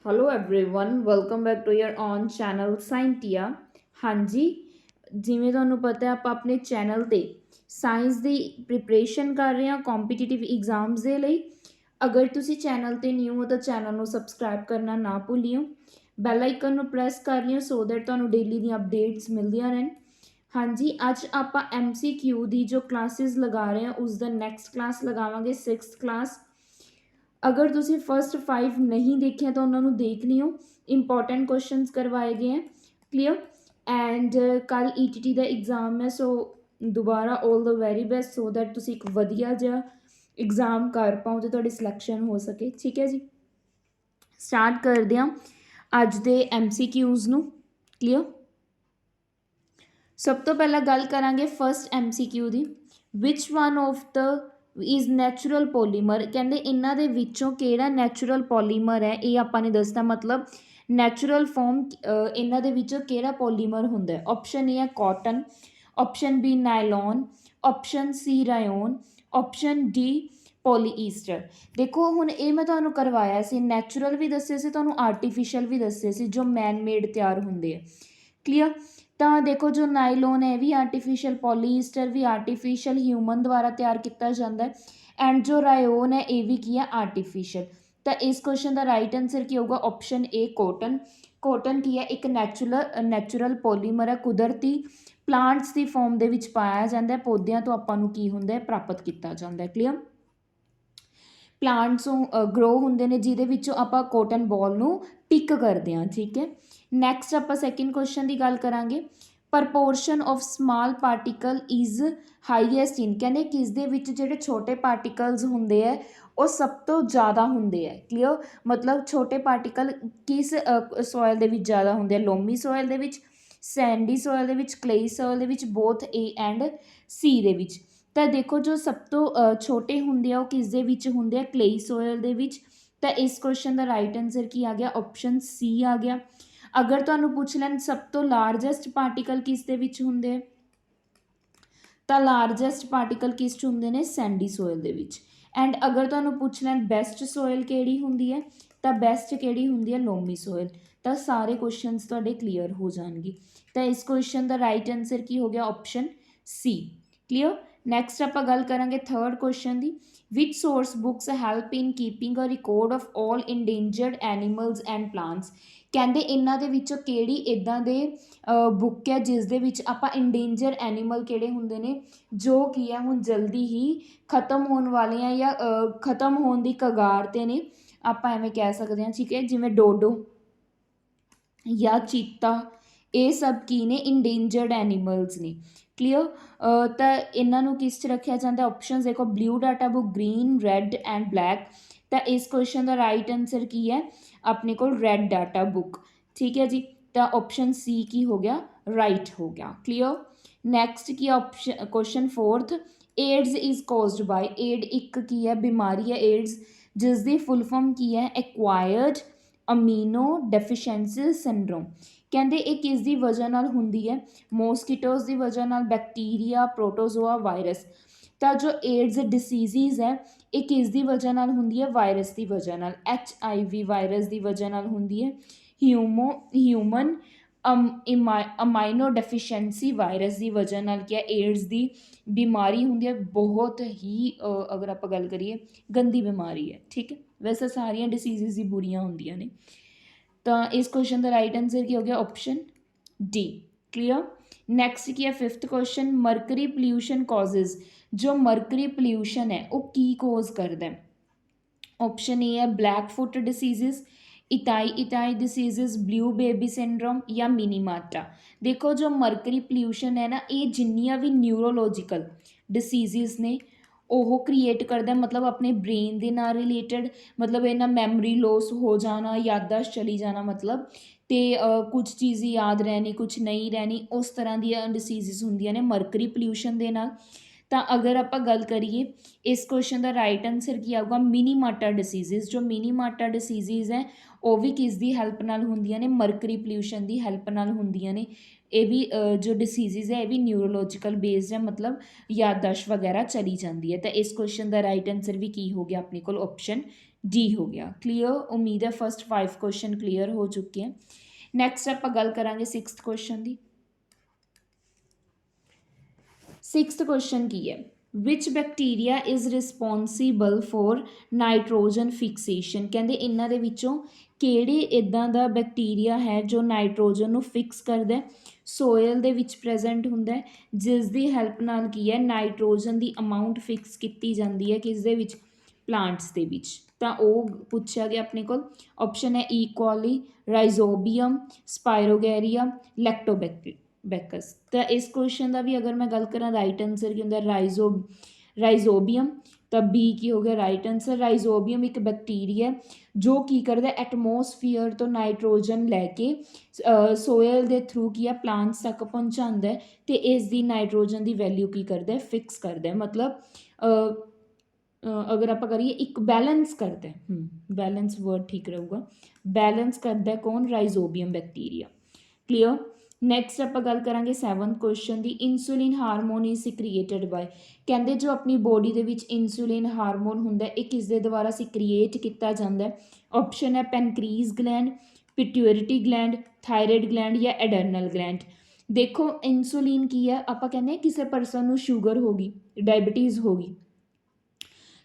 Hello everyone welcome back to your own channel Scientia. हाँ जी, जिमें ਤੁਹਾਨੂੰ ਪਤਾ ਹੈ ਆਪਾਂ ਆਪਣੇ ਚੈਨਲ ਤੇ ਸਾਇੰਸ ਦੀ ਪ੍ਰੀਪਰੇਸ਼ਨ ਕਰ ਰਹੇ ਹਾਂ ਕੰਪੀਟੀਟਿਵ ਐਗਜ਼ਾਮਸ ਦੇ ਲਈ। ਅਗਰ ਤੁਸੀਂ ਚੈਨਲ ਤੇ ਨਿਊ ਹੋ ਤਾਂ ਚੈਨਲ ਨੂੰ ਸਬਸਕ੍ਰਾਈਬ ਕਰਨਾ ਨਾ ਭੁੱਲਿਓ, ਬੈਲ ਆਈਕਨ ਨੂੰ ਪ੍ਰੈਸ ਕਰ ਲਿਓ ਸੋ ਦੈਟ ਤੁਹਾਨੂੰ ਡੇਲੀ ਦੀਆਂ ਅਪਡੇਟਸ ਮਿਲਦੀਆਂ ਰਹਿਣ। हाँ जी, ਅੱਜ ਆਪਾਂ MCQ ਦੀ ਜੋ ਕਲਾਸਿਸ ਲਗਾ ਰਹੇ ਹਾਂ ਉਸ ਦਾ ਨੈਕਸਟ ਕਲਾਸ ਲਗਾਵਾਂਗੇ 6th ਕਲਾਸ। अगर तुसी फर्स्ट 5 नहीं देखे तो उन्होंने देख लियो, इंपॉर्टेंट क्वेश्चंस करवाए गए हैं। क्लियर एंड कल ETT का एग्जाम है, सो दोबारा all the very best so that तुसी एक वधिया जिहा एग्जाम कर पाओ तो तुहाडी सिलेक्शन हो सके। ठीक है जी, स्टार्ट करते हैं अज दे MCQs नू। क्लियर, सब तो पहला गल करांगे first MCQ the. Which one of the is natural polymer, कहते इन्हों के विचों केड़ा नैचुरल पॉलीमर है ये आपने दसना, मतलब नैचुरल फॉर्म इन्हों के विचों केड़ा पॉलीमर होंदा है। ऑप्शन ए है cotton, option B nylon, option C rayon, option D polyester. देखो हुण ये मैं तुहानूं करवाया सी, नैचुरल भी दस्से सी, तुहानूं आर्टिफिशियल भी दस्से सी जो मैन मेड तैयार होंदे है। क्लीयर, तो देखो जो नाइलोन है भी आर्टिफिशियल, पॉलीईस्टर भी आर्टिफिशियल ह्यूमन द्वारा तैयार किया जाता है एंड जो रायोन है ये भी की है आर्टिफिशियल। तो इस क्वेश्चन का राइट आंसर की होगा ऑप्शन ए कॉटन। कॉटन की है एक नैचुरल पॉलीमर है, कुदरती प्लांट्स की फॉर्म के पाया जाता है, पौद्यां तो आपां नूं की हुंदा है प्राप्त किया जाता है। क्लीयर, प्लांट्स ग्रो होंगे ने जिहदे विचों आपां कॉटन बॉल नूं पिक करते हैं। ठीक है, नैक्सट आपां सैकेंड क्वेश्चन की गल करांगे। Proportion of small particle is highest in, कहते किस दे विच जिहड़े छोटे पार्टिकल्स होंदे है वो सब तो ज़्यादा होंदे है। क्लीयर, मतलब छोटे पार्टिकल किस सॉयल दे विच ज़्यादा होंदे है, लोमी सॉयल दे विच, सैंडी सॉयल दे विच, क्लेई सॉयल दे विच, बोथ ए एंड सी दे विच। तो देखो जो सब तो छोटे होंगे वो किस दे विच होंदे है, क्लेई सॉयल दे विच। तो इस क्वेश्चन का राइट आंसर की आ गया ऑप्शन सी आ गया। अगर तुहानूं पुछ लैन सब तो लारजेस्ट पार्टिकल किस दे विच हुंदे है, तो लारजेस्ट पार्टिकल किस च हुंदे ने, सैंडी सॉयल दे विच। एंड अगर तुहानूं पुछ लैन बेस्ट सॉयल किहड़ी हुंदी है, तो बेस्ट किहड़ी हुंदी है, लोमी सॉयल। तो सारे क्वेश्चनस तुहाडे क्लीयर हो जाएंगे। तो इस क्वेश्चन का राइट आंसर की हो गया ऑप्शन सी। क्लीयर, नैक्सट आपां गल करांगे थर्ड क्वेश्चन की। Which source books help in keeping a record of all endangered animals and plants, कहते इन्हां दे विचों किहड़ी इदां दे बुक है जिस दे विच आपां इंडेंजर एनीमल किहड़े हुंदे ने जो कि है हुण जल्दी ही खत्म होने वाले हैं या खत्म होने की कगार ते ने, आपां एवें कह सकते हैं। ठीक है, जिवें डोडो या चीता, ये सब की ने इंडेंजर्ड एनीमल्स ने। क्लीयर, तो इन्हों किस च रखा जाता है, ऑप्शन देखो blue data book, green, red and black. तो इस क्वेश्चन का राइट आंसर की है अपने को रेड डाटा बुक। ठीक है जी, तो ऑप्शन सी की हो गया राइट हो गया। क्लीयर, नैक्सट की option question fourth. AIDS is caused by, एड एक की है बीमारी है एड्स जिसकी फुल फॉर्म की है एक्वायर्ड अमीनो डेफिशिएंसी सिंड्रोम। कहते ये किस दी वजह नाल हुंदी है, मॉस्किटोज की वजह नाल, बैक्टीरिया, प्रोटोजोआ, वायरस। तो जो एड्स डिसीज़ है ये किस दी वजह नाल हुंदी है, वायरस की वजह नाल, HIV वायरस की वजह नाल हुंदी है। ह्यूमन अमाइनो डेफिशिएंसी वायरस की वजह नाल क्या एड्स की बीमारी हुंदी है, बहुत ही अगर आप गल करिए गंदी बीमारी है। ठीक है, वैसे सारिया डिसीज़ ही बुरियां होंदियां ने। तो इस क्वेश्चन का राइट आंसर की हो गया ऑप्शन डी। क्लीयर, नैक्सट की है fifth question. Mercury pollution causes, जो मरकरी पोल्यूशन है वो की कोज करता है। ऑप्शन ए है black foot diseases, itai diseases, blue baby syndrome या मिनीमाटा। देखो जो मरकरी पोल्यूशन है ना ये जिन्नियां भी न्यूरोलॉजिकल डिसीजेज ने ਉਹ क्रिएट करता, मतलब अपने ब्रेन के नाल रिलेटेड, मतलब इन्ना मैमरी लॉस हो जाना, याददाश्त चली जाना, मतलब तो कुछ चीज़ याद रहनी कुछ नहीं रहनी, उस तरह दी डिसीज़ होंदियां ने मरकरी पोल्यूशन के नाल। तो अगर आप गल करिए इस क्वेश्चन का राइट आंसर की आऊगा मिनीमाटा डिसीज़। जो मिनीमाटा डिसीज़ है वो भी किस दी हैल्प नाल होंदियां ने, मरकरी पोल्यूशन की हैल्प नाल होंदियां ने। ये भी जो डिसीज़ है ये भी न्यूरोलॉजिकल बेस्ड है, मतलब याददाश्त वगैरह चली जाती है। तो इस क्वेश्चन का राइट आंसर भी की हो गया अपने को ऑप्शन डी हो गया। क्लीयर, उम्मीद है फस्ट 5 क्वेश्चन क्लीयर हो चुके हैं। नैक्सट आपां गल करांगे 6th क्वेश्चन की। 6th क्वेश्चन की है, विच bacteria is responsible for nitrogen fixation. कहते इन्हां दे विचों किहड़े इदां दा बैक्टीरिया है जो नाइट्रोजन नूं फिक्स करदा है, सोयल दे विच प्रेजेंट हुंदा है, जिस दी हैल्प नाल की है नाइट्रोजन दी अमाउंट फिक्स की जाती है, किस दे विच, प्लांट्स दे विच। तां ओह पुछया गया अपने कोल। ऑप्शन है ई कॉली, राइजोबियम, स्पायरोगैरिया, लैक्टोबैकस। तो इस क्वेश्चन का भी अगर मैं गल करा राइट आंसर की होंगे राइजोबियम, तो बी की हो गया राइट आंसर। राइजोबियम एक बैक्टीरिया जो की करता एटमोसफीयर तो नाइट्रोजन लैके सोयल के थ्रू की है प्लांट्स तक पहुँचाता है, तो इसकी नाइट्रोजन की वैल्यू की करता है, फिक्स करता है। मतलब अगर आप करिए एक बैलेंस करता है, बैलेंस वर्ड ठीक रहूगा, बैलेंस करता है कौन, राइजोबियम बैक्टीरिया। क्लीयर। नैक्सट आप गल करांगे 7th क्वेश्चन की, इंसुलिन हारमोन इज सिक्रीएटेड बाय। कहते जो अपनी बॉडी के विच इंसुलिन हारमोन हुंदा है, किस दे द्वारा सिक्रीएट किया जाता है। ऑप्शन है pancreas gland, pituitary gland, thyroid gland या एडरनल ग्लैंड। देखो इंसुलिन की है, आप कहने किसी परसन नूं शुगर होगी, डायबिटीज़ होगी,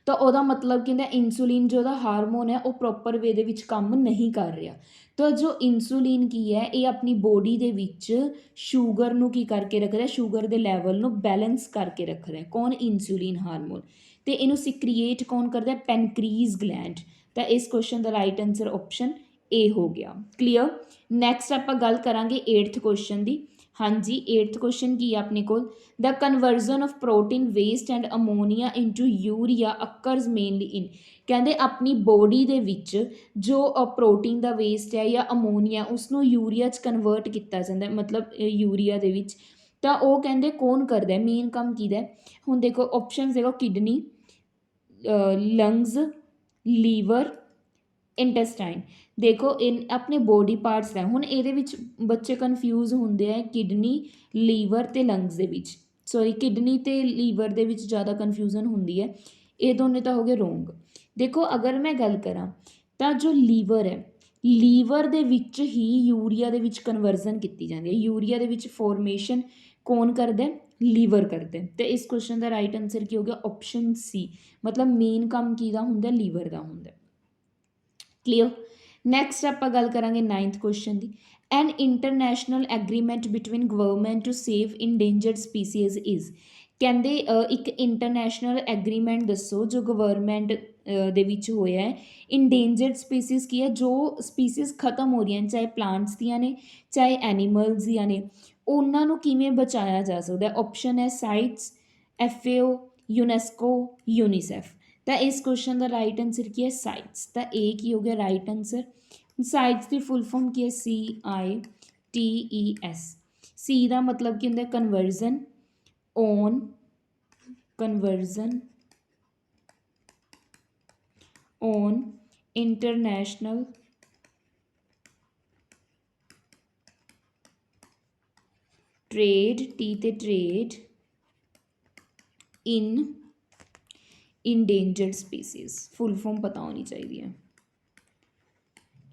तो वह मतलब कि इंसुलिन जो हारमोन है वह प्रॉपर वे दे काम नहीं कर रहा। तो जो इंसुलिन की है ये अपनी बॉडी दे विच शुगर नूं की करके रखता है, शुगर के लैवल नूं बैलेंस करके रखता है कौन, इंसुलिन हारमोन। तो इनू सिक्रीएट कौन करता है, पैनक्रीज ग्लैंड। तो इस क्वेश्चन का राइट आंसर ऑप्शन ए हो गया। क्लीयर। नैक्सट आप गल करांगे 8th क्वेश्चन की। हाँ जी 8th क्वेश्चन की अपने को, the conversion of protein waste and ammonia into urea occurs mainly in. कहते अपनी बॉडी दे विच जो प्रोटीन का वेस्ट है या अमोनीया उसनों यूरिया च कन्वर्ट किया जाता है, मतलब यूरिया दे विच। तो वह कहते कौन करता है, मेन काम किहदा है। हुण देखो ऑप्शन देखो, किडनी, लंग्स, लीवर, इंटेस्टाइन। देखो इन अपने बॉडी पार्ट्स है। हुण इहदे विच बच्चे कन्फ्यूज होंदे है किडनी, लीवर ते लंग्स दे विच, सॉरी किडनी ते लीवर दे विच ज़्यादा कन्फ्यूजन होंदी है, ये दोनों तो हो गए रोंग। देखो अगर मैं गल करा तो जो लीवर है, लीवर दे विच ही यूरिया दे विच कन्वर्जन की जाती है, यूरिया दे विच फॉर्मेशन कौन करता है, लीवर करते हैं। तो इस क्वेश्चन का राइट आंसर की हो गया ऑप्शन सी, मतलब मेन काम किहदा हुंदा, लीवर का हुंदा। क्लीयर। नैक्सट आप गल करांगे 9th क्वेश्चन की, an international agreement between government to save endangered species is. कहते एक इंटरनैशनल एग्रीमेंट दसो जो गवर्नमेंट दे विच होया है, इंडेंजर्ड स्पीसीज की है, जो स्पीसीज खत्म हो रही हैं, चाहे प्लांट्स दियां ने चाहे एनीमल्स दियां ने, उन्होंने किमें बचाया जा सकता है। ऑप्शन है साइट्स, FAO, यूनेस्को, यूनीसैफ। तो इस क्वेश्चन का राइट आंसर की है साइट्स। तो ए की हो गया राइट आंसर। साइट्स की फुल फॉर्म की है CITES। सी का मतलब की होंगे conversion on, conversion on international trade, T ते trade in endangered species. Full form पता होनी चाहिए,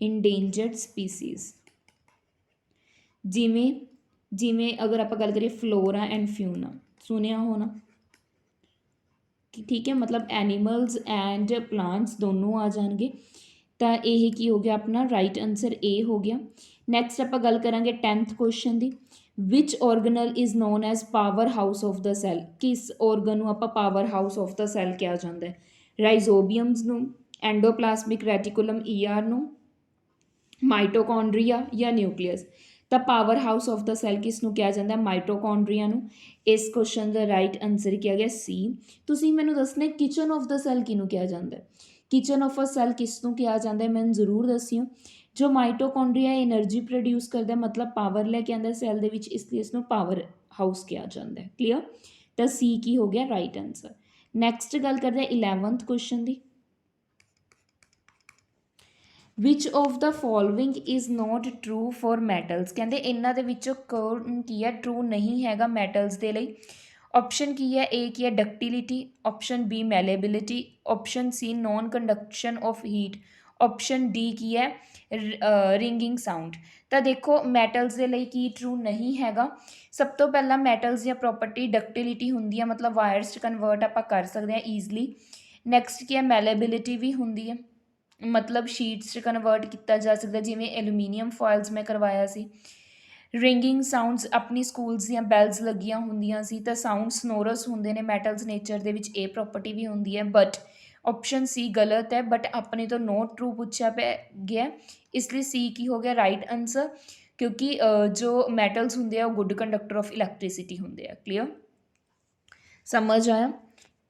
इंडेंजर्ड स्पीसीज। जिमें जिमें अगर आप गल करिए फ्लोरा एंड फ्यूना, सुनिया होना, ठीक है, मतलब एनीमल्स एंड प्लांट्स दोनों आ जाएंगे। तो यही की हो गया अपना राइट आंसर ए हो गया। नैक्सट आप गल करांगे 10th क्वेश्चन की, which organelle is known as power house of the cell. किस ऑर्गन नूं आपां power house of the cell कहा जाता है, राइजोबियम्स नूं, एंडोप्लास्मिक रेटिकुलम ER नूं, माइटोकॉन्ड्रिया या न्यूक्लियस। तो power house of the cell किसनों कहा जाता है, माइटोकॉन्ड्रिया नूं। इस क्वेश्चन का राइट आंसर किया गया सी। तुसीं मैनूं दसना किचन ऑफ द सैल किनूं कहा जाता है, किचन ऑफ अ सैल किसनों कहा जाता है, मैंने जरूर दसियो। जो माइटोकॉन्ड्रिया एनर्जी प्रोड्यूस करता है, मतलब पावर लैके आंदा सैल दे विच, इसलिए इसनूं पावर हाउस कहा जाता है। क्लीयर। तो सी की हो गया राइट आंसर। नैक्सट गल करते हैं 11th क्वेश्चन की, which of the following is not true for metals. कहते इन्हों के कौन की है ट्रू नहीं हैगा मैटल्स के लिए। ऑप्शन की है ए की है ductility, option B malleability, option C non conduction of heat, option D की है ਰਿੰਗਿੰਗ ਸਾਊਂਡ। ਤਾਂ ਦੇਖੋ ਮੈਟਲਸ ਦੇ ਲਈ ਕੀ ਟਰੂ ਨਹੀਂ ਹੈਗਾ। ਸਭ ਤੋਂ ਪਹਿਲਾਂ ਮੈਟਲਸ ਦੀਆਂ ਪ੍ਰੋਪਰਟੀ ਡਕਟਿਲਿਟੀ ਹੁੰਦੀ ਹੈ, ਮਤਲਬ ਵਾਇਰਸ 'ਚ ਕਨਵਰਟ ਆਪਾਂ ਕਰ ਸਕਦੇ ਹਾਂ ਈਜ਼ਲੀ। ਨੈਕਸਟ ਕੀ ਹੈ ਮੈਲੇਬਿਲਿਟੀ ਵੀ ਹੁੰਦੀ ਹੈ, ਮਤਲਬ ਸ਼ੀਟਸ 'ਚ ਕਨਵਰਟ ਕੀਤਾ ਜਾ ਸਕਦਾ, ਜਿਵੇਂ ਐਲੂਮੀਨੀਅਮ ਫੋਇਲਸ ਮੈਂ ਕਰਵਾਇਆ ਸੀ। ਰਿੰਗਿੰਗ ਸਾਊਂਡਸ ਆਪਣੀ ਸਕੂਲਸ ਦੀਆਂ ਬੈਲਸ ਲੱਗੀਆਂ ਹੁੰਦੀਆਂ ਸੀ, ਤਾਂ ਸਾਊਂਡ ਸਨੋਰਸ ਹੁੰਦੇ ਨੇ ਮੈਟਲਸ ਨੇਚਰ ਦੇ ਵਿੱਚ, ਇਹ ਪ੍ਰੋਪਰਟੀ ਵੀ ਹੁੰਦੀ ਹੈ। ਬਟ ऑप्शन सी गलत है, बट अपने तो नॉट ट्रू पूछा पे गया, इसलिए सी की हो गया राइट आंसर, क्योंकि जो मैटल्स होंगे वो गुड कंडक्टर ऑफ इलैक्ट्रिसिटी होंगे। क्लीयर, समझ आया?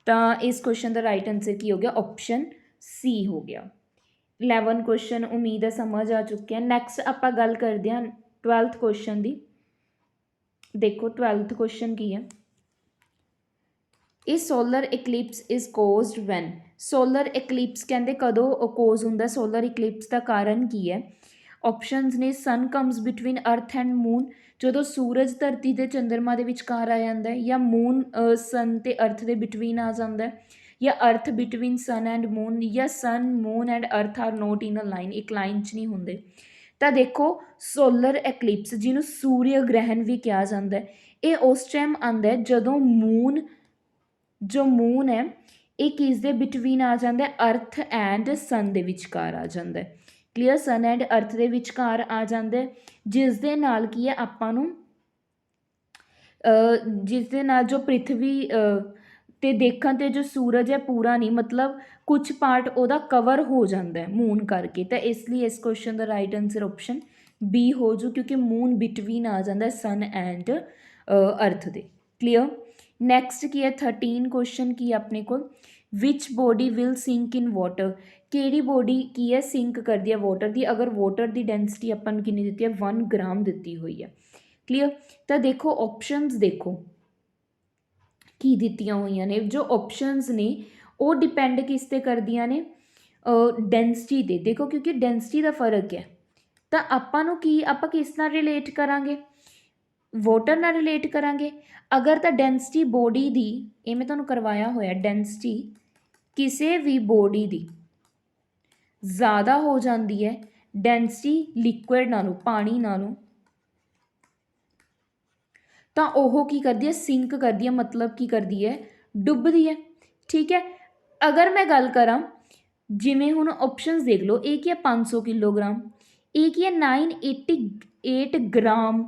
तो इस क्वेश्चन का राइट आंसर की हो गया ऑप्शन सी हो गया। 11 क्वेश्चन उम्मीद है समझ आ चुके हैं। नैक्सट आप गल करते हैं 12th क्वेश्चन की। देखो 12th क्वेश्चन की है, ਇਹ solar eclipse is caused when. Solar eclipse ਕਹਿੰਦੇ ਕਦੋਂ ਕੋਜ਼ ਹੁੰਦਾ? ਸੋਲਰ ਇਕਲਿਪਸ ਦਾ ਕਾਰਨ ਕੀ ਹੈ? ਆਪਸ਼ਨਸ ਨੇ ਸਨ ਕਮਸ ਬਿਟਵੀਨ ਅਰਥ ਐਂਡ ਮੂਨ, ਜਦੋਂ ਸੂਰਜ ਧਰਤੀ ਤੇ ਚੰਦਰਮਾ ਦੇ ਵਿਚਕਾਰ ਆ ਜਾਂਦਾ ਹੈ, ਜਾਂ ਮੂਨ ਸਨ ਤੇ ਅਰਥ ਦੇ ਬਿਟਵੀਨ ਆ ਜਾਂਦਾ ਹੈ, ਜਾਂ ਅਰਥ ਬਿਟਵੀਨ ਸਨ ਐਂਡ ਮੂਨ, ਜਾਂ sun moon and earth are not in a line, ਇੱਕ ਲਾਈਨ 'ਚ ਨਹੀਂ ਹੁੰਦੇ। ਤਾਂ ਦੇਖੋ ਸੋਲਰ ਐਕਲਿਪਸ ਜਿਹਨੂੰ ਸੂਰਯ ਗ੍ਰਹਿਣ ਵੀ ਕਿਹਾ ਜਾਂਦਾ ਹੈ, ਇਹ ਉਸ ਟਾਈਮ ਆਉਂਦਾ ਜਦੋਂ ਮੂਨ ਜੋ ਮੂਨ ਹੈ ਇਹ ਕਿਸ ਦੇ ਬਿਟਵੀਨ ਆ ਜਾਂਦਾ? ਅਰਥ ਐਂਡ ਸਨ ਦੇ ਵਿਚਕਾਰ ਆ ਜਾਂਦਾ। ਕਲੀਅਰ, ਸਨ ਐਂਡ ਅਰਥ ਦੇ ਵਿਚਕਾਰ ਆ ਜਾਂਦਾ, ਜਿਸ ਦੇ ਨਾਲ ਕੀ ਹੈ ਆਪਾਂ ਨੂੰ ਜਿਸ ਦੇ ਨਾਲ ਜੋ ਪ੍ਰਿਥਵੀ ਤੇ ਦੇਖਣ ਤੇ ਜੋ ਸੂਰਜ ਹੈ ਪੂਰਾ ਨਹੀਂ, ਮਤਲਬ ਕੁਝ ਪਾਰਟ ਉਹਦਾ ਕਵਰ ਹੋ ਜਾਂਦਾ ਮੂਨ ਕਰਕੇ। ਤਾਂ ਇਸ ਲਈ ਇਸ ਕੁਐਸਚਨ ਦਾ ਰਾਈਟ ਆਨਸਰ ਆਪਸ਼ਨ ਬੀ ਹੋ ਜੂ, ਕਿਉਂਕਿ ਮੂਨ ਬਿਟਵੀਨ ਆ ਜਾਂਦਾ ਸਨ ਐਂਡ ਅਰਥ ਦੇ। ਕਲੀਅਰ। ਨੈਕਸਟ ਕੀ ਹੈ 13 ਕੁਐਸਚਨ ਕੀ ਆਪਣੇ ਕੋਲ, which body will sink in water. ਕਿਹੜੀ ਬੋਡੀ ਕੀ ਹੈ ਸਿੰਕ ਕਰਦੀ ਹੈ ਵਾਟਰ ਦੀ? ਅਗਰ ਵਾਟਰ ਦੀ ਡੈਂਸਿਟੀ ਆਪਾਂ ਨੂੰ ਕਿੰਨੀ ਦਿੱਤੀ ਹੈ 1 ਗ੍ਰਾਮ ਦਿੱਤੀ ਹੋਈ ਹੈ। ਕਲੀਅਰ। ਤਾਂ ਦੇਖੋ ਆਪਸ਼ਨਸ ਦੇਖੋ ਕੀ ਦਿੱਤੀਆਂ ਹੋਈਆਂ ਨੇ। ਜੋ ਆਪਸ਼ਨਸ ਨੇ ਉਹ ਡਿਪੈਂਡ ਕਿਸ 'ਤੇ ਕਰਦੀਆਂ ਨੇ? ਡੈਂਸਿਟੀ 'ਤੇ। ਦੇਖੋ ਕਿਉਂਕਿ ਡੈਂਸਿਟੀ ਦਾ ਫਰਕ ਹੈ, ਤਾਂ ਆਪਾਂ ਨੂੰ ਕੀ ਆਪਾਂ ਕਿਸ ਨਾਲ ਰਿਲੇਟ ਕਰਾਂਗੇ? ਵਾਟਰ ਨਾਲ ਰਿਲੇਟ ਕਰਾਂਗੇ। ਅਗਰ ਤਾਂ ਡੈਂਸਿਟੀ ਬੋਡੀ ਦੀ, ਇਹ ਮੈਂ ਤੁਹਾਨੂੰ ਕਰਵਾਇਆ ਹੋਇਆ, ਡੈਂਸਿਟੀ ਕਿਸੇ ਵੀ ਬੋਡੀ ਦੀ ਜ਼ਿਆਦਾ ਹੋ ਜਾਂਦੀ ਹੈ ਡੈਂਸਿਟੀ ਲਿਕੁਇਡ ਨਾਲੋਂ, ਪਾਣੀ ਨਾਲੋਂ, ਤਾਂ ਉਹ ਕੀ ਕਰਦੀ ਹੈ? ਸਿੰਕ ਕਰਦੀ ਹੈ, ਮਤਲਬ ਕੀ ਕਰਦੀ ਹੈ? ਡੁੱਬਦੀ ਹੈ। ਠੀਕ ਹੈ। ਅਗਰ ਮੈਂ ਗੱਲ ਕਰਾਂ ਜਿਵੇਂ ਹੁਣ ਆਪਸ਼ਨਸ ਦੇਖ ਲਓ, ਇਹ ਕੀ ਹੈ 500 ਕਿਲੋਗ੍ਰਾਮ, ਇਹ ਕੀ ਹੈ 988 ਗ੍ਰਾਮ।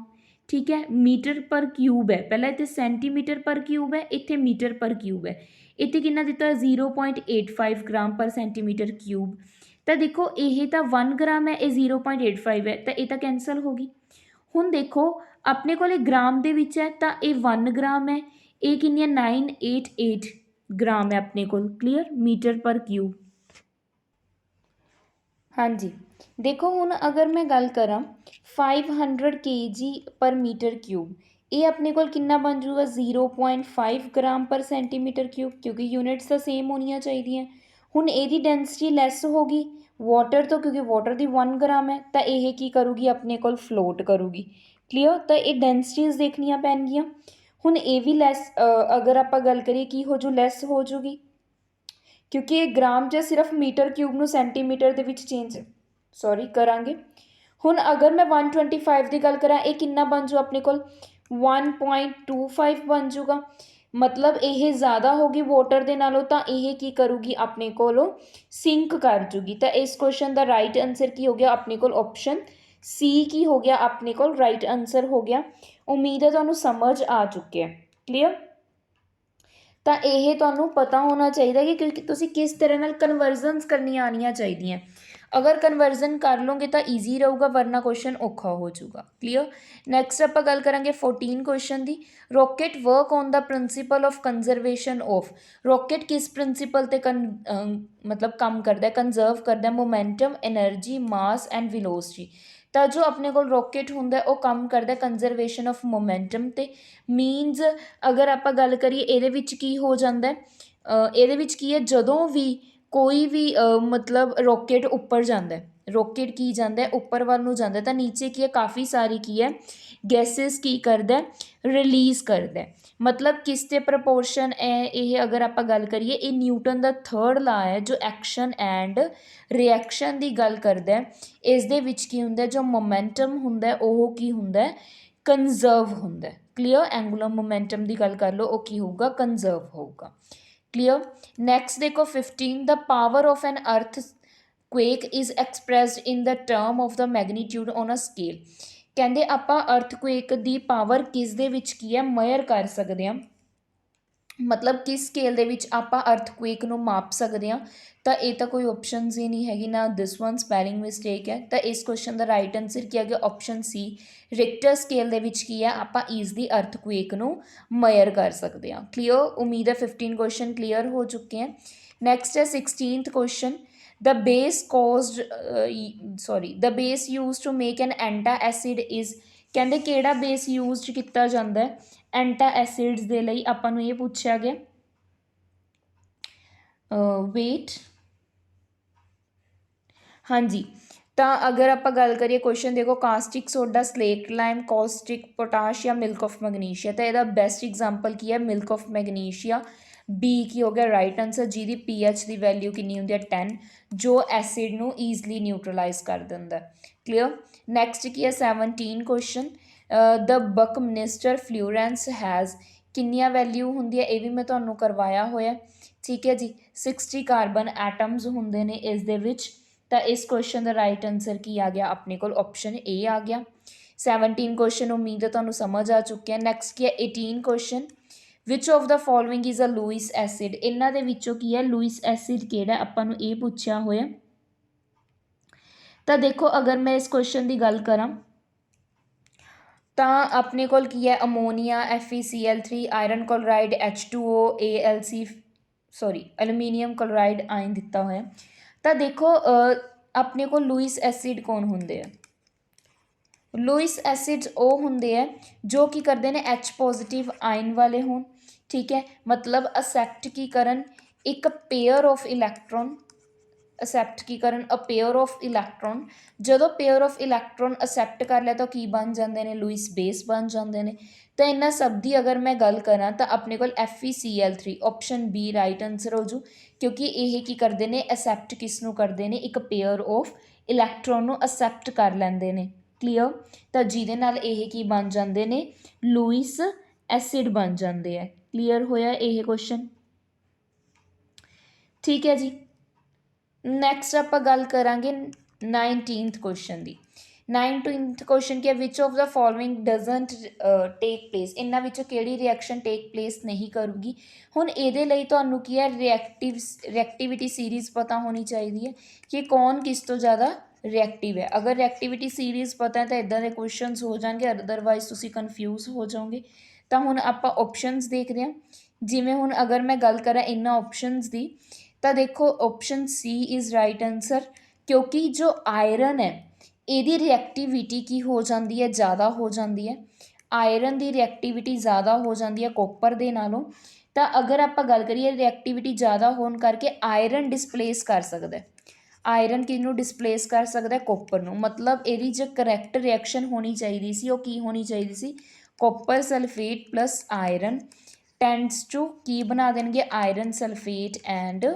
ਠੀਕ ਹੈ। ਮੀਟਰ ਪਰ ਕਿਊਬ ਹੈ, ਪਹਿਲਾਂ ਇੱਥੇ ਸੈਂਟੀਮੀਟਰ ਪਰ ਕਿਊਬ ਹੈ, ਇੱਥੇ ਮੀਟਰ ਪਰ ਕਿਊਬ ਹੈ। ਇੱਥੇ ਕਿੰਨਾ ਦਿੱਤਾ 0.85 ਗ੍ਰਾਮ ਪਰ ਸੈਂਟੀਮੀਟਰ ਕਿਊਬ। ਤਾਂ ਦੇਖੋ ਇਹ ਤਾਂ 1 ਗ੍ਰਾਮ ਹੈ, ਇਹ 0.85 ਹੈ, ਤਾਂ ਇਹ ਤਾਂ ਕੈਂਸਲ ਹੋ ਗਈ। ਹੁਣ ਦੇਖੋ ਆਪਣੇ ਕੋਲ ਗ੍ਰਾਮ ਦੇ ਵਿੱਚ ਹੈ, ਤਾਂ ਇਹ 1 ਗ੍ਰਾਮ ਹੈ, ਇਹ ਕਿੰਨੀ ਹੈ 988 ਗ੍ਰਾਮ ਹੈ ਆਪਣੇ ਕੋਲ। ਕਲੀਅਰ। Meter per cube. ਹਾਂਜੀ ਦੇਖੋ ਹੁਣ ਅਗਰ ਮੈਂ ਗੱਲ ਕਰਾਂ 500 kg ਪਰ ਮੀਟਰ ਕਿਊਬ, ਇਹ ਆਪਣੇ ਕੋਲ ਕਿੰਨਾ ਬਣ ਜੂਗਾ 0.5 ਗ੍ਰਾਮ ਪਰ ਸੈਂਟੀਮੀਟਰ ਕਿਊਬ, ਕਿਉਂਕਿ ਯੂਨਿਟਸ ਤਾਂ ਸੇਮ ਹੋਣੀਆਂ ਚਾਹੀਦੀਆਂ। ਹੁਣ ਇਹਦੀ ਡੈਂਸਿਟੀ ਲੈਸ ਹੋ ਗਈ ਵਾਟਰ ਤੋਂ, ਕਿਉਂਕਿ ਵਾਟਰ ਦੀ 1 ਗ੍ਰਾਮ ਹੈ, ਤਾਂ ਇਹ ਕੀ ਕਰੂਗੀ ਆਪਣੇ ਕੋਲ ਫਲੋਟ ਕਰੂਗੀ। ਕਲੀਅਰ। ਤਾਂ ਇਹ ਡੈਂਸਿਟੀਜ਼ ਦੇਖਣੀਆਂ ਪੈਣਗੀਆਂ। ਹੁਣ ਇਹ ਵੀ ਲੈਸ, ਅਗਰ ਆਪਾਂ ਗੱਲ ਕਰੀਏ ਕੀ ਹੋ ਜੂ ਲੈਸ ਹੋ ਜੂਗੀ, ਕਿਉਂਕਿ ਇਹ ਗ੍ਰਾਮ 'ਚ ਸਿਰਫ ਮੀਟਰ ਕਿਊਬ ਨੂੰ ਸੈਂਟੀਮੀਟਰ ਦੇ ਵਿੱਚ ਚੇਂਜ ਕਰਾਂਗੇ। ਹੁਣ ਅਗਰ ਮੈਂ 125 ਦੀ ਗੱਲ ਕਰਾਂ, ਇਹ ਕਿੰਨਾ ਬਣ ਜੂ ਆਪਣੇ ਕੋਲ 1.25 ਬਣ ਜੂਗਾ, ਮਤਲਬ ਇਹ ਜ਼ਿਆਦਾ ਹੋ ਗਈ ਵਾਟਰ ਦੇ ਨਾਲੋਂ, ਤਾਂ ਇਹ ਕੀ ਕਰੂਗੀ ਆਪਣੇ ਕੋਲੋਂ ਸਿੰਕ ਕਰ ਜੂਗੀ। ਤਾਂ ਇਸ ਕੁਐਸਚਨ ਦਾ ਰਾਈਟ ਆਨਸਰ ਕੀ ਹੋ ਗਿਆ ਆਪਣੇ ਕੋਲ ਆਪਸ਼ਨ ਸੀ ਕੀ ਹੋ ਗਿਆ ਆਪਣੇ ਕੋਲ ਰਾਈਟ ਆਨਸਰ ਹੋ ਗਿਆ। ਉਮੀਦ ਹੈ ਤੁਹਾਨੂੰ ਸਮਝ ਆ ਚੁੱਕਿਆ। ਕਲੀਅਰ। ਤਾਂ ਇਹ ਤੁਹਾਨੂੰ ਪਤਾ ਹੋਣਾ ਚਾਹੀਦਾ ਕਿ ਕਿਉਂਕਿ ਤੁਸੀਂ ਕਿਸ ਤਰ੍ਹਾਂ ਨਾਲ ਕਨਵਰਜ਼ਨਸ ਕਰਨੀਆਂ ਆਉਣੀਆਂ ਚਾਹੀਦੀਆਂ। ਅਗਰ ਕਨਵਰਜ਼ਨ ਕਰ ਲਓਗੇ ਤਾਂ ਈਜ਼ੀ ਰਹੂਗਾ, ਵਰਨਾ ਕੁਐਸਚਨ ਔਖਾ ਹੋ ਜਾਊਗਾ। ਕਲੀਅਰ। ਨੈਕਸਟ ਆਪਾਂ ਗੱਲ ਕਰਾਂਗੇ 14 question the. Rocket work on the principal of conservation of. Rocket ਕਿਸ ਪ੍ਰਿੰਸੀਪਲ 'ਤੇ ਮਤਲਬ ਕੰਮ ਕਰਦਾ? ਕੰਜ਼ਰਵ ਕਰਦਾ momentum, energy, mass and velocity. ਤਾਂ ਜੋ ਆਪਣੇ ਕੋਲ ਰੋਕੇਟ ਹੁੰਦਾ ਉਹ ਕੰਮ ਕਰਦਾ ਕੰਜ਼ਰਵੇਸ਼ਨ ਆਫ ਮੋਮੈਂਟਮ 'ਤੇ। ਮੀਨਸ ਅਗਰ ਆਪਾਂ ਗੱਲ ਕਰੀਏ ਇਹਦੇ ਵਿੱਚ ਕੀ ਹੋ ਜਾਂਦਾ, ਇਹਦੇ ਵਿੱਚ ਕੀ ਹੈ ਜਦੋਂ ਵੀ ਕੋਈ ਵੀ ਮਤਲਬ ਰੋਕੇਟ ਉੱਪਰ ਜਾਂਦਾ ਹੈ, ਰੋਕੇਟ ਕੀ ਜਾਂਦਾ ਹੈ ਉੱਪਰ ਵੱਲ ਨੂੰ ਜਾਂਦਾ ਤਾਂ ਨੀਚੇ ਕੀ ਹੈ ਕਾਫੀ ਸਾਰੀ ਕੀ ਹੈ ਗੈਸਿਸ ਕੀ ਕਰਦਾ ਰਿਲੀਜ਼ ਕਰਦਾ। ਮਤਲਬ ਕਿਸ ਦੇ ਪ੍ਰਪੋਰਸ਼ਨ ਹੈ ਇਹ, ਅਗਰ ਆਪਾਂ ਗੱਲ ਕਰੀਏ ਇਹ ਨਿਊਟਨ ਦਾ ਥਰਡ ਲਾ ਹੈ ਜੋ ਐਕਸ਼ਨ ਐਂਡ ਰਿਐਕਸ਼ਨ ਦੀ ਗੱਲ ਕਰਦਾ। ਇਸ ਦੇ ਵਿੱਚ ਕੀ ਹੁੰਦਾ ਜੋ ਮੋਮੈਂਟਮ ਹੁੰਦਾ ਉਹ ਕੀ ਹੁੰਦਾ ਕੰਜ਼ਰਵ ਹੁੰਦਾ। ਕਲੀਅਰ, ਐਂਗੂਲਰ ਮੋਮੈਂਟਮ ਦੀ ਗੱਲ ਕਰ ਲਓ ਉਹ ਕੀ ਹੋਊਗਾ ਕੰਜ਼ਰਵ ਹੋਊਗਾ। ਕਲੀਅਰ। ਨੈਕਸਟ ਦੇਖੋ 15 ਦ power of an earthquake is expressed in the term of the magnitude on a scale. ਕਹਿੰਦੇ ਆਪਾਂ ਅਰਥਕੁਏਕ ਦੀ ਪਾਵਰ ਕਿਸ ਦੇ ਵਿੱਚ ਕੀ ਹੈ ਮੇਅਰ ਕਰ ਸਕਦੇ ਹਾਂ, ਮਤਲਬ ਕਿਸ ਸਕੇਲ ਦੇ ਵਿੱਚ ਆਪਾਂ ਅਰਥਕੁਏਕ ਨੂੰ ਮਾਪ ਸਕਦੇ ਹਾਂ। ਤਾਂ ਇਹ ਤਾਂ ਕੋਈ ਆਪਸ਼ਨਸ ਹੀ ਨਹੀਂ ਹੈਗੀ ਨਾ, ਦਿਸ ਵਨ ਸਪੈਲਿੰਗ ਮਿਸਟੇਕ ਹੈ। ਤਾਂ ਇਸ ਕੁਐਸਚਨ ਦਾ ਰਾਈਟ ਆਨਸਰ ਕੀ ਆ ਗਿਆ ਆਪਸ਼ਨ ਸੀ, ਰਿਕਟਰ ਸਕੇਲ ਦੇ ਵਿੱਚ ਕੀ ਹੈ ਆਪਾਂ ਈਜ਼ਲੀ ਅਰਥਕੁਏਕ ਨੂੰ ਮੇਅਰ ਕਰ ਸਕਦੇ ਹਾਂ। ਕਲੀਅਰ, ਉਮੀਦ ਹੈ 15 ਕੁਐਸਚਨ ਕਲੀਅਰ ਹੋ ਚੁੱਕੇ हैं। ਨੈਕਸਟ ਹੈ 16th question, the base use to make an antacid is. ਕਹਿੰਦੇ ਕਿਹੜਾ ਬੇਸ ਯੂਜ਼ ਕੀਤਾ ਜਾਂਦਾ ਐਂਟਾ ਐਸਿਡਸ ਦੇ ਲਈ, ਆਪਾਂ ਨੂੰ ਇਹ ਪੁੱਛਿਆ ਗਿਆ। ਵੇਟ, ਹਾਂਜੀ ਤਾਂ ਅਗਰ ਆਪਾਂ ਗੱਲ ਕਰੀਏ ਕੁਐਸਚਨ ਦੇਖੋ caustic soda, slaked lime, caustic potash ਜਾਂ ਮਿਲਕ ਆਫ ਮੈਗਨੀਸ਼ੀਆ। ਤਾਂ ਇਹਦਾ ਬੈਸਟ ਐਗਜ਼ਾਮਪਲ ਕੀ ਹੈ ਮਿਲਕ ਆਫ ਮੈਗਨੀਸ਼ੀਆ। ਬੀ ਕੀ ਹੋ ਗਿਆ ਰਾਈਟ ਆਨਸਰ, ਜਿਹਦੀ ਪੀਐਚ ਦੀ ਵੈਲਿਊ ਕਿੰਨੀ ਹੁੰਦੀ ਹੈ 10, ਜੋ ਐਸਿਡ ਨੂੰ ਈਜ਼ਲੀ ਨਿਊਟਰਲਾਈਜ਼ ਕਰ ਦਿੰਦਾ। ਕਲੀਅਰ। ਨੈਕਸਟ ਕੀ ਹੈ 17 ਕੁਐਸਚਨ, ਦ ਬਕਮਿਨਸਟਰ ਫਲੂਰੈਂਸ ਹੈਜ਼ ਕਿੰਨੀਆਂ ਵੈਲਿਊ ਹੁੰਦੀ ਹੈ, ਇਹ ਵੀ ਮੈਂ ਤੁਹਾਨੂੰ ਕਰਵਾਇਆ ਹੋਇਆ। ਠੀਕ ਹੈ ਜੀ, 60 ਕਾਰਬਨ ਐਟਮਸ ਹੁੰਦੇ ਨੇ ਇਸ ਦੇ ਵਿੱਚ। ਤਾਂ ਇਸ ਕੁਐਸਚਨ ਦਾ ਰਾਈਟ ਆਨਸਰ ਕੀ ਆ ਗਿਆ ਆਪਣੇ ਕੋਲ ਆਪਸ਼ਨ ਏ ਆ ਗਿਆ। 17 ਕੁਐਸਚਨ ਉਮੀਦ ਹੈ ਤੁਹਾਨੂੰ ਸਮਝ ਆ ਚੁੱਕਿਆ। ਨੈਕਸਟ ਕੀ ਹੈ 18 question, which of the following is a Lewis acid. ਇਹਨਾਂ ਦੇ ਵਿੱਚੋਂ ਕੀ ਹੈ ਲੂਇਸ ਐਸਿਡ ਕਿਹੜਾ ਆਪਾਂ ਨੂੰ ਇਹ ਪੁੱਛਿਆ ਹੋਇਆ। ਤਾਂ ਦੇਖੋ ਅਗਰ ਮੈਂ ਇਸ ਕੁਐਸਚਨ ਦੀ ਗੱਲ ਕਰਾਂ ਤਾਂ ਆਪਣੇ ਕੋਲ ਕੀ ਹੈ ammonia, FeCl3, iron chloride, H2O, AlC aluminium chloride ion ਦਿੱਤਾ ਹੋਇਆ। ਤਾਂ ਦੇਖੋ ਆਪਣੇ ਕੋਲ ਲੂਇਸ ਐਸਿਡ ਕੌਣ ਹੁੰਦੇ ਆ, ਲੂਇਸ ਐਸਿਡਸ ਉਹ ਹੁੰਦੇ ਆ ਜੋ ਕੀ ਕਰਦੇ ਨੇ H ਪੋਜ਼ਿਟਿਵ ਆਇਨ ਵਾਲੇ ਹੋਣ। ਠੀਕ ਹੈ, ਮਤਲਬ ਅਸੈਪਟ ਕੀ ਕਰਨ ਇੱਕ ਪੇਅਰ ਆਫ ਇਲੈਕਟ੍ਰੋਨ, ਅਸੈਪਟ ਕੀ ਕਰਨ ਅ ਪੇਅਰ ਆਫ ਇਲੈਕਟ੍ਰੋਨ। ਜਦੋਂ ਪੇਅਰ ਆਫ ਇਲੈਕਟ੍ਰੋਨ ਅਸੈਪਟ ਕਰ ਲਿਆ ਤਾਂ ਕੀ ਬਣ ਜਾਂਦੇ ਨੇ ਲੂਇਸ ਬੇਸ ਬਣ ਜਾਂਦੇ ਨੇ। ਤਾਂ ਇਹਨਾਂ ਸਭ ਦੀ ਅਗਰ ਮੈਂ ਗੱਲ ਕਰਾਂ ਤਾਂ ਆਪਣੇ ਕੋਲ FeCl3 option B right answer ਹੋ ਜੂ, ਕਿਉਂਕਿ ਇਹ ਕੀ ਕਰਦੇ ਨੇ ਅਸੈਪਟ ਕਿਸ ਨੂੰ ਕਰਦੇ ਨੇ ਇੱਕ ਪੇਅਰ ਆਫ ਇਲੈਕਟ੍ਰੋਨ ਨੂੰ ਅਸੈਪਟ ਕਰ ਲੈਂਦੇ ਨੇ। ਕਲੀਅਰ, ਤਾਂ ਜਿਹਦੇ ਨਾਲ ਇਹ ਕੀ ਬਣ ਜਾਂਦੇ ਨੇ ਲੂਇਸ ਐਸਿਡ ਬਣ ਜਾਂਦੇ ਆ। ਕਲੀਅਰ ਹੋਇਆ ਇਹ ਕੁਐਸਚਨ। ਠੀਕ ਹੈ ਜੀ, ਨੈਕਸਟ ਆਪਾਂ ਗੱਲ ਕਰਾਂਗੇ 19th ਕੁਐਸਚਨ ਦੀ। 19th ਕੁਐਸਚਨ ਕੀ ਹੈ ਵਿਚ of the following doesn't take place. ਇਹਨਾਂ ਵਿੱਚੋਂ ਕਿਹੜੀ ਰਿਐਕਸ਼ਨ ਟੇਕ ਪਲੇਸ ਨਹੀਂ ਕਰੂਗੀ। ਹੁਣ ਇਹਦੇ ਲਈ ਤੁਹਾਨੂੰ ਕੀ ਹੈ ਰਿਐਕਟਿਵਿਟੀ ਸੀਰੀਜ਼ ਪਤਾ ਹੋਣੀ ਚਾਹੀਦੀ ਹੈ ਕਿ ਕੌਣ ਕਿਸ ਤੋਂ ਜ਼ਿਆਦਾ ਰਿਐਕਟਿਵ ਹੈ। ਅਗਰ ਰਿਐਕਟਿਵਿਟੀ ਸੀਰੀਜ਼ ਪਤਾ ਹੈ ਤਾਂ ਇੱਦਾਂ ਦੇ ਕੁਐਸਚਨਸ ਹੋ ਜਾਣਗੇ, ਅਦਰਵਾਈਜ਼ ਤੁਸੀਂ ਕਨਫਿਊਜ਼ ਹੋ ਜਾਓਗੇ। ਤਾਂ ਹੁਣ ਆਪਾਂ ਆਪਸ਼ਨਸ ਦੇਖਦੇ ਹਾਂ। ਜਿਵੇਂ ਹੁਣ ਅਗਰ ਮੈਂ ਗੱਲ ਕਰਾਂ ਇਹਨਾਂ ਆਪਸ਼ਨਸ ਦੀ ਤਾਂ ਦੇਖੋ option C is right answer, ਕਿਉਂਕਿ ਜੋ ਆਇਰਨ ਹੈ ਇਹਦੀ ਰਿਐਕਟਿਵਿਟੀ ਕੀ ਹੋ ਜਾਂਦੀ ਹੈ ਜ਼ਿਆਦਾ ਹੋ ਜਾਂਦੀ ਹੈ। ਆਇਰਨ ਦੀ ਰਿਐਕਟਿਵਿਟੀ ਜ਼ਿਆਦਾ ਹੋ ਜਾਂਦੀ ਹੈ ਕੋਪਰ ਦੇ ਨਾਲੋਂ। ਤਾਂ ਅਗਰ ਆਪਾਂ ਗੱਲ ਕਰੀਏ ਰਿਐਕਟਿਵਿਟੀ ਜ਼ਿਆਦਾ ਹੋਣ ਕਰਕੇ ਆਇਰਨ ਡਿਸਪਲੇਸ ਕਰ ਸਕਦਾ। ਆਇਰਨ ਕਿਹਨੂੰ ਡਿਸਪਲੇਸ ਕਰ ਸਕਦਾ ਕੋਪਰ ਨੂੰ। ਮਤਲਬ ਇਹਦੀ ਜੋ ਕਰੈਕਟ ਰਿਐਕਸ਼ਨ ਹੋਣੀ ਚਾਹੀਦੀ ਸੀ ਉਹ ਕੀ ਹੋਣੀ ਚਾਹੀਦੀ ਸੀ copper sulphate plus iron tends to ਕੀ ਬਣਾ ਦੇਣਗੇ ਆਇਰਨ ਸਲਫੇਟ ਐਂਡ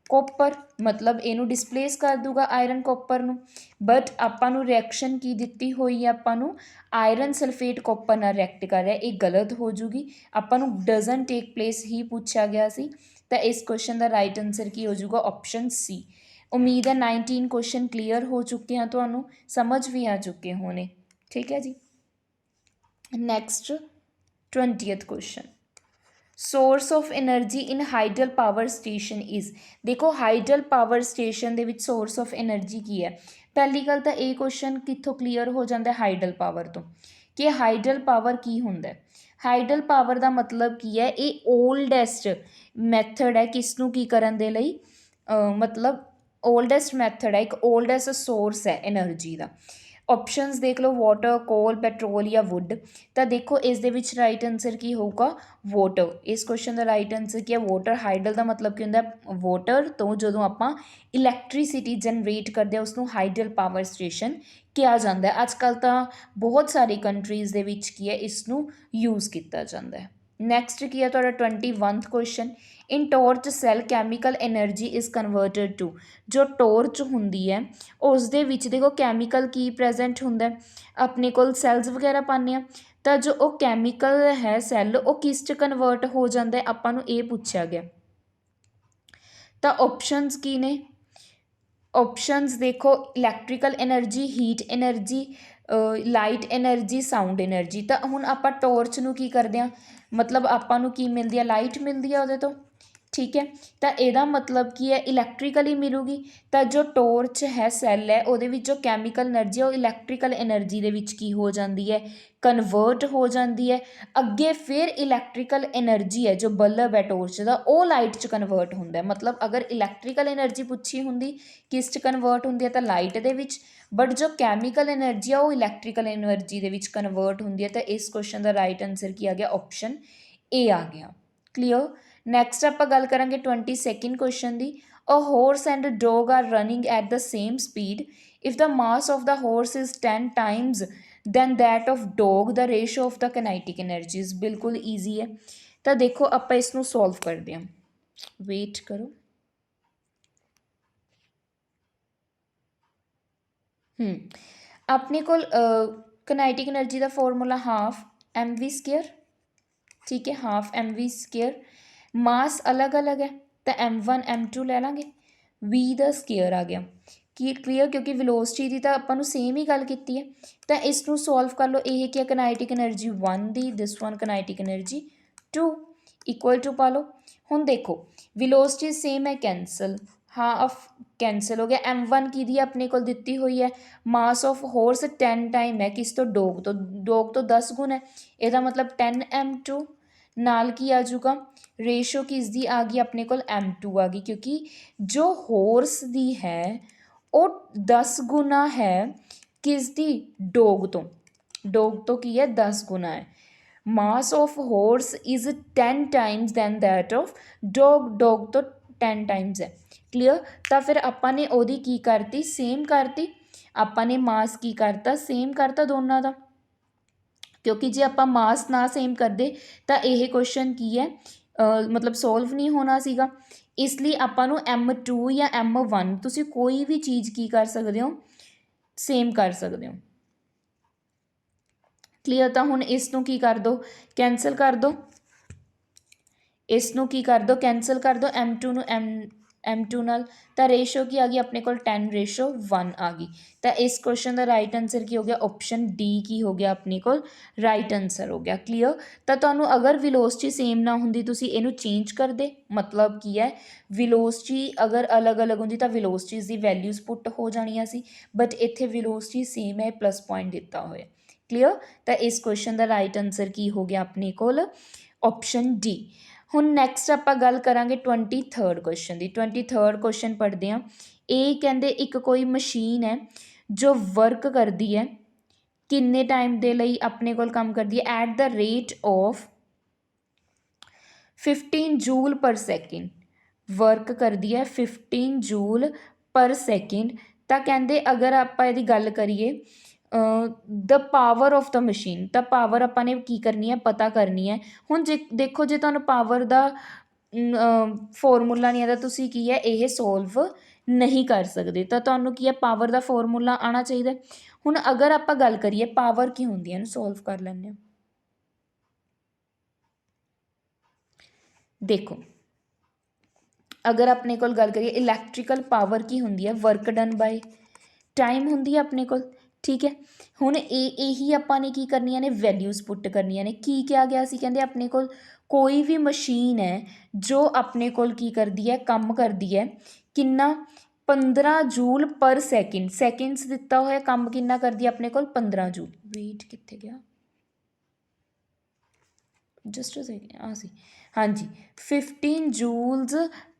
ਕੋਪਰ। ਮਤਲਬ ਇਹਨੂੰ ਡਿਸਪਲੇਸ ਕਰ ਦੂਗਾ ਆਇਰਨ ਕੋਪਰ ਨੂੰ। ਬਟ ਆਪਾਂ ਨੂੰ ਰਿਐਕਸ਼ਨ ਕੀ ਦਿੱਤੀ ਹੋਈ ਹੈ ਆਪਾਂ ਨੂੰ ਆਇਰਨ ਸਲਫੇਟ ਕੋਪਰ ਨਾਲ ਰਿਐਕਟ ਕਰ ਰਿਹਾ, ਇਹ ਗਲਤ ਹੋ ਜੂਗੀ। ਆਪਾਂ ਨੂੰ ਡਜ਼ਨ ਟੇਕ ਪਲੇਸ ਹੀ ਪੁੱਛਿਆ ਗਿਆ ਸੀ। ਤਾਂ ਇਸ ਕੁਐਸਚਨ ਦਾ ਰਾਈਟ ਆਨਸਰ ਕੀ ਹੋ ਜੂਗਾ ਆਪਸ਼ਨ ਸੀ। ਉਮੀਦ ਹੈ 19 ਕੁਐਸਚਨ ਕਲੀਅਰ ਹੋ ਚੁੱਕੇ ਹਨ, ਤੁਹਾਨੂੰ ਸਮਝ ਵੀ ਆ ਚੁੱਕੇ ਹੋਣੇ। ਠੀਕ ਹੈ ਜੀ, next 20th question, source of energy in hydel power station is. ਦੇਖੋ ਹਾਈਡਲ ਪਾਵਰ ਸਟੇਸ਼ਨ ਦੇ ਵਿੱਚ ਸੋਰਸ ਆਫ ਐਨਰਜੀ ਕੀ ਹੈ। ਪਹਿਲੀ ਗੱਲ ਤਾਂ ਇਹ ਕੁਐਸਚਨ ਕਿੱਥੋਂ ਕਲੀਅਰ ਹੋ ਜਾਂਦਾ ਹਾਈਡਲ ਪਾਵਰ ਤੋਂ ਕਿ ਹਾਈਡਲ ਪਾਵਰ ਕੀ ਹੁੰਦਾ। ਹਾਈਡਲ ਪਾਵਰ ਦਾ ਮਤਲਬ ਕੀ ਹੈ ਇਹ ਓਲਡੈਸਟ ਮੈਥਡ ਹੈ ਕਿਸ ਨੂੰ ਕੀ ਕਰਨ ਦੇ ਲਈ, ਮਤਲਬ ਓਲਡੈਸਟ ਮੈਥਡ ਹੈ, ਇੱਕ ਓਲਡੈਸਟ ਸੋਰਸ ਹੈ ਐਨਰਜੀ ਦਾ। ऑप्शंस देख लो, वाटर, कोल, पेट्रोल या वुड। तो देखो इस दे विच राइट आंसर की होगा वाटर। इस क्वेश्चन का राइट आंसर की है वाटर। हाइडल का मतलब की होंगे वाटर तो जो आप इलैक्ट्रीसिटी जनरेट करते हैं उसनों हाइडल पावर स्टेशन किया जाता है। अजकल तो बहुत सारी कंट्रीज़ दे विच की है इसनों यूज़ किया जाता है। नैक्सट की है तो 21th question, in torch cell chemical energy is converted to. जो टॉर्च होंगी है उस दे विच देखो कैमिकल की प्रेजेंट होंगे, अपने को सैल्स वगैरह पाने हैं तो जो वो कैमिकल है सैल वो किस च कन्वर्ट हो जाता है, आपां ये पूछा गया। तो ऑप्शनस की ने, ऑप्शनस देखो electrical energy, heat energy, light energy, sound energy. तो हुण आपां टॉर्च नूं की करदे हां, मतलब आपां नूं की मिलदी है, लाइट मिलदी है उहदे तो, ठीक है। तो यदा मतलब की है इलैक्ट्रिकली मिलूगी। तो जो टॉर्च है सैल है वो जो कैमिकल एनर्जी है वो इलैक्ट्रिकल एनर्जी दे विच की हो जाती है, कन्वर्ट हो जाती है। अगे फिर इलैक्ट्रिकल एनर्जी है जो बल्ब है टॉर्च का वो लाइट च कन्वर्ट होंदा है। मतलब अगर इलैक्ट्रिकल एनर्जी पूछी होंदी किस च कन्वर्ट होंदी है तो लाइट दे विच, बट जो कैमिकल एनर्जी है वो electrical energy they which convert होंदी है। तो इस क्वेश्चन का राइट आंसर की आ गया ऑप्शन ए आ गया। क्लीयर। नैक्सट आप गल करांगे 22nd क्वेश्चन की, a horse and dog are running at the same speed, if the mass of the horse is 10 times than that of dog, the ratio of the kinetic energies. बिल्कुल easy है। तो देखो आप इसनों solve करते हैं, wait करो। अपने को किनेटिक एनर्जी का formula half M V square, ठीक है, half M V square. Mass अलग अलग है तो M1 M2 ले लेंगे, वी द स्केयर आ गया कि क्लीयर, क्योंकि वेलोसिटी की तो आपको सेम ही गल की है। तो इसनों सॉल्व कर लो, यह क्या किनेटिक एनर्जी 1 दी, this one kinetic energy 2 equal to पा लो। हुण देखो वेलोसिटी सेम है, कैंसल, हाफ कैंसल हो गया। M1 की दी अपने को दी हुई है, मास ऑफ हॉर्स 10 टाइम है किस तो डॉग तो 10 गुण है, यदा मतलब 10 M2 नाल की आ जूगा रेशो किस दी आ गई अपने को M2 आ गई, क्योंकि जो हॉर्स दी है वो 10 गुना है किस दी, डॉग तो की है 10 गुना है। Mass of horse is 10 times than that of dog तो 10 टाइम्स है। क्लीयर। तो फिर आपां ने ओदी की करती, सेम करती, आपां ने मास की करता, सेम करता दोनों का, क्योंकि जे आप मास ना सेम करते तो यह क्वेश्चन की है मतलब सॉल्व नहीं होना सीगा। इसलिए आपां नूं M2 या M1 तुसी कोई भी चीज़ की कर सकते हो, सेम कर सकते हो। क्लीयर। तो हुण इसनों की कर दो, कैंसल कर दो, इसनों की कर दो, कैंसल कर दो M2 नूं M2 नाल, तो रेशो की आ गई अपने को 10:1 आ गई। तो इस क्वेश्चन का राइट आंसर की हो गया ऑप्शन डी की हो गया अपने को राइट आंसर हो गया। क्लीयर। तो तुहानूं अगर वेलोसिटी सेम ना हुंदी तुसीं इहनूं चेंज कर दे, मतलब की है वेलोसिटी अगर अलग अलग हुंदी तो वेलोसिटीज़ दी वैल्यूज़ पुट हो जाणियां सी, बट इत्थे वेलोसिटी सेम है, प्लस पॉइंट दिता होया। क्लीयर। तो इस क्वेश्चन का राइट आंसर की हो गया अपने को ऑप्शन डी। हुण नैक्सट आपां गल करांगे 23rd क्वेश्चन की। 23rd क्वेश्चन पढ़ते हैं। ये कहते एक कोई मशीन है जो वर्क करती है किन्ने टाइम के लिए अपने को काम करती है at the rate of 15 joule पर सैकेंड, वर्क करती है 15 जूल पर सैकेंड। तो कहते अगर आप यदि गल करिए the power of the machine, तो पावर आपने की करनी है, पता करनी है। हुण जे देखो जे तुहानूं पावर का फॉर्मूला नहीं आता तुसीं की है ये सॉल्व नहीं कर सकते। तो तुहानूं की है पावर का फॉर्मूला आना चाहिए। हुण अगर आप गल करिए पावर की होंदी है, सॉल्व कर लैंदे हां। देखो अगर अपने को गल करिए इलैक्ट्रिकल पावर की होंदी है, वर्क डन बाय टाइम होंदी है अपने को, ठीक है। हुण यही आपां की करनियां ने वैल्यूज़ पुट करनियां ने। की क्या गया सी, कहंदे अपने को कोई भी मशीन है जो अपने को की करती है, काम करती है किन्ना 15 जूल पर सैकेंड, सैकेंड्स दिता होया, काम किन्ना करती है अपने को 15 जूल। वेट कित्थे गया, जस्ट अ सेकेंड, हाँ सी, हाँ जी 15 जूल्स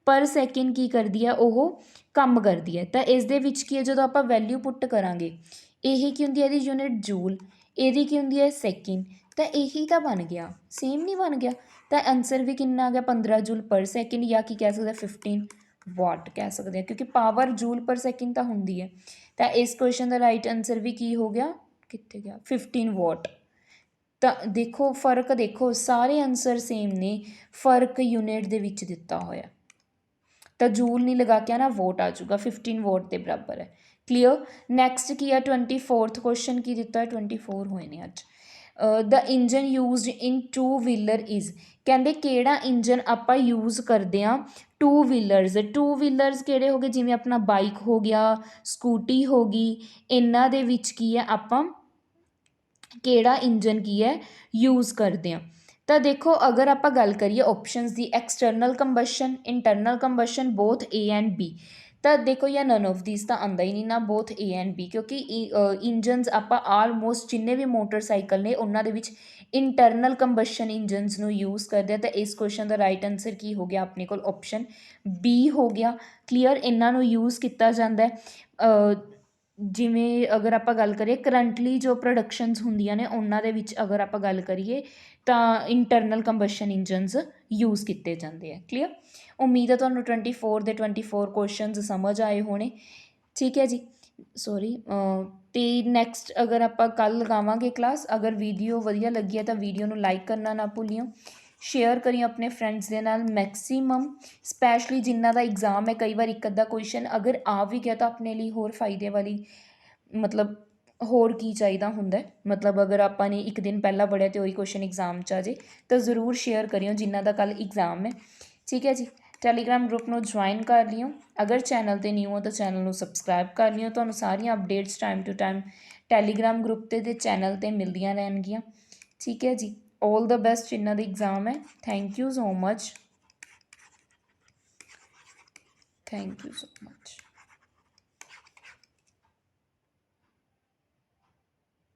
पर सैकेंड की करती है, वो काम करती है। तो इस दे विच की है जो आप वैल्यू पुट करांगे ਇਹ ਕੀ ਹੁੰਦੀ ਹੈ ਇਹਦੀ ਯੂਨਿਟ ਜੂਲ, ਇਹਦੀ ਕੀ ਹੁੰਦੀ ਹੈ ਸੈਕਿੰਡ, ਤਾਂ ਇਹੀ ਤਾਂ ਬਣ ਗਿਆ, ਸੇਮ ਨਹੀਂ ਬਣ ਗਿਆ। ਤਾਂ ਆਂਸਰ ਵੀ ਕਿੰਨਾ ਆ ਗਿਆ 15 ਜੂਲ ਪਰ ਸੈਕਿੰਡ, ਜਾਂ ਕੀ ਕਹਿ ਸਕਦੇ 15 ਵਾਟ ਕਹਿ ਸਕਦੇ ਹਾਂ, ਕਿਉਂਕਿ ਪਾਵਰ ਜੂਲ ਪਰ ਸੈਕਿੰਡ ਤਾਂ ਹੁੰਦੀ ਹੈ। ਤਾਂ ਇਸ ਕੁਐਸਚਨ ਦਾ ਰਾਈਟ ਆਂਸਰ ਵੀ ਕੀ ਹੋ ਗਿਆ, ਕਿੱਥੇ ਗਿਆ 15 ਵਾਟ। ਤਾਂ ਦੇਖੋ ਫਰਕ, ਦੇਖੋ ਸਾਰੇ ਆਂਸਰ ਸੇਮ ਨੇ, ਫਰਕ ਯੂਨਿਟ ਦੇ ਵਿੱਚ ਦਿੱਤਾ ਹੋਇਆ। ਤਾਂ ਜੂਲ ਨਹੀਂ ਲਗਾ ਕੇ ਆਣਾ, ਵੋਟ ਆ ਜਾਊਗਾ, 15 ਵੋਟ ਦੇ ਬਰਾਬਰ ਹੈ। ਕਲੀਅਰ। ਨੈਕਸਟ ਕੀ ਆ 24th ਕੁਐਸਚਨ ਕੀ ਦਿੱਤਾ ਹੈ, 24 ਹੋਏ ਨੇ ਅੱਜ। The engine used in two wheeler is, ਕਹਿੰਦੇ ਕਿਹੜਾ ਇੰਜਨ ਆਪਾਂ ਯੂਜ਼ ਕਰਦੇ ਹਾਂ ਟੂ ਵੀਲਰਸ। ਟੂ ਵੀਲਰਸ ਕਿਹੜੇ ਹੋ ਗਏ, ਜਿਵੇਂ ਆਪਣਾ ਬਾਈਕ ਹੋ ਗਿਆ, ਸਕੂਟੀ ਹੋ ਗਈ, ਇਹਨਾਂ ਦੇ ਵਿੱਚ ਕੀ ਹੈ ਆਪਾਂ ਕਿਹੜਾ ਇੰਜਨ ਕੀ ਹੈ ਯੂਜ਼ ਕਰਦੇ ਹਾਂ। ਤਾਂ ਦੇਖੋ ਅਗਰ ਆਪਾਂ ਗੱਲ ਕਰੀਏ options the, external combustion, internal combustion, both A and B, ਤਾਂ ਦੇਖੋ ਯਾ ਨਨ ਆਫ ਦਿਸ ਤਾਂ ਆਉਂਦਾ ਹੀ ਨਹੀਂ ਨਾ, ਬੋਥ ਏ ਐਂਡ ਬੀ, ਕਿਉਂਕਿ ਇੰਜਨਸ ਆਪਾਂ ਆਲਮੋਸਟ ਜਿੰਨੇ ਵੀ ਮੋਟਰਸਾਈਕਲ ਨੇ ਉਹਨਾਂ ਦੇ ਵਿੱਚ ਇੰਟਰਨਲ ਕੰਬਸ਼ਨ ਇੰਜਨਸ ਨੂੰ ਯੂਜ਼ ਕਰਦੇ ਆ। ਤਾਂ ਇਸ ਕੁਐਸਚਨ ਦਾ ਰਾਈਟ ਆਂਸਰ ਕੀ ਹੋ ਗਿਆ ਆਪਣੇ ਕੋਲ, ਆਪਸ਼ਨ ਬੀ ਹੋ ਗਿਆ। ਕਲੀਅਰ। ਇਹਨਾਂ ਨੂੰ ਯੂਜ਼ ਕੀਤਾ ਜਾਂਦਾ ਹੈ ਜਿਵੇਂ ਅਗਰ ਆਪਾਂ ਗੱਲ ਕਰੀਏ ਕਰੰਟਲੀ ਜੋ ਪ੍ਰੋਡਕਸ਼ਨਸ ਹੁੰਦੀਆਂ ਨੇ ਉਹਨਾਂ ਦੇ ਵਿੱਚ ਅਗਰ ਆਪਾਂ ਗੱਲ ਕਰੀਏ ਤਾਂ ਇੰਟਰਨਲ ਕੰਬਸ਼ਨ ਇੰਜਨਸ ਯੂਜ਼ ਕੀਤੇ ਜਾਂਦੇ ਆ। ਕਲੀਅਰ। ਉਮੀਦ ਹੈ ਤੁਹਾਨੂੰ 24 ਦੇ 24 ਕੁਐਸਚਨਸ ਸਮਝ ਆਏ ਹੋਣੇ। ਠੀਕ ਹੈ ਜੀ, ਸੋਰੀ। ਅਤੇ ਨੈਕਸਟ ਅਗਰ ਆਪਾਂ ਕੱਲ੍ਹ ਲਗਾਵਾਂਗੇ ਕਲਾਸ, ਅਗਰ ਵੀਡੀਓ ਵਧੀਆ ਲੱਗੀ ਹੈ ਤਾਂ ਵੀਡੀਓ ਨੂੰ ਲਾਈਕ ਕਰਨਾ ਨਾ ਭੁੱਲਿਓ, ਸ਼ੇਅਰ ਕਰਿਓ ਆਪਣੇ ਫਰੈਂਡਸ ਦੇ ਨਾਲ ਮੈਕਸੀਮਮ, ਸਪੈਸ਼ਲੀ ਜਿਨ੍ਹਾਂ ਦਾ ਐਗਜ਼ਾਮ ਹੈ, ਕਈ ਵਾਰ ਇੱਕ ਅੱਧਾ ਕੁਐਸਚਨ ਅਗਰ ਆ ਵੀ ਗਿਆ ਤਾਂ ਆਪਣੇ ਲਈ ਹੋਰ ਫਾਇਦੇ ਵਾਲੀ, ਮਤਲਬ ਹੋਰ ਕੀ ਚਾਹੀਦਾ ਹੁੰਦਾ, ਮਤਲਬ ਅਗਰ ਆਪਾਂ ਨੇ ਇੱਕ ਦਿਨ ਪਹਿਲਾਂ ਪੜ੍ਹਿਆ ਅਤੇ ਉਹੀ ਕੁਐਸਚਨ ਐਗਜ਼ਾਮ 'ਚ ਆ ਜੇ ਤਾਂ ਜ਼ਰੂਰ ਸ਼ੇਅਰ ਕਰਿਓ ਜਿਨ੍ਹਾਂ ਦਾ ਕੱਲ੍ਹ ਐਗਜ਼ਾਮ ਹੈ। ਠੀਕ ਹੈ ਜੀ। ਟੈਲੀਗ੍ਰਾਮ ਗਰੁੱਪ ਨੂੰ ਜੁਆਇਨ ਕਰ ਲਿਓ, ਅਗਰ ਚੈਨਲ 'ਤੇ ਨਿਊ ਹੋ ਤਾਂ ਚੈਨਲ ਨੂੰ ਸਬਸਕ੍ਰਾਈਬ ਕਰ ਲਿਓ, ਤੁਹਾਨੂੰ ਸਾਰੀਆਂ updates time to time telegram group 'ਤੇ ਚੈਨਲ 'ਤੇ ਮਿਲਦੀਆਂ ਰਹਿਣਗੀਆਂ। ਠੀਕ ਹੈ ਜੀ। ਆਲ ਦਾ ਬੈਸਟ ਜਿਨ੍ਹਾਂ ਦਾ ਐਗਜ਼ਾਮ ਹੈ। Thank you so much. Thank you so much.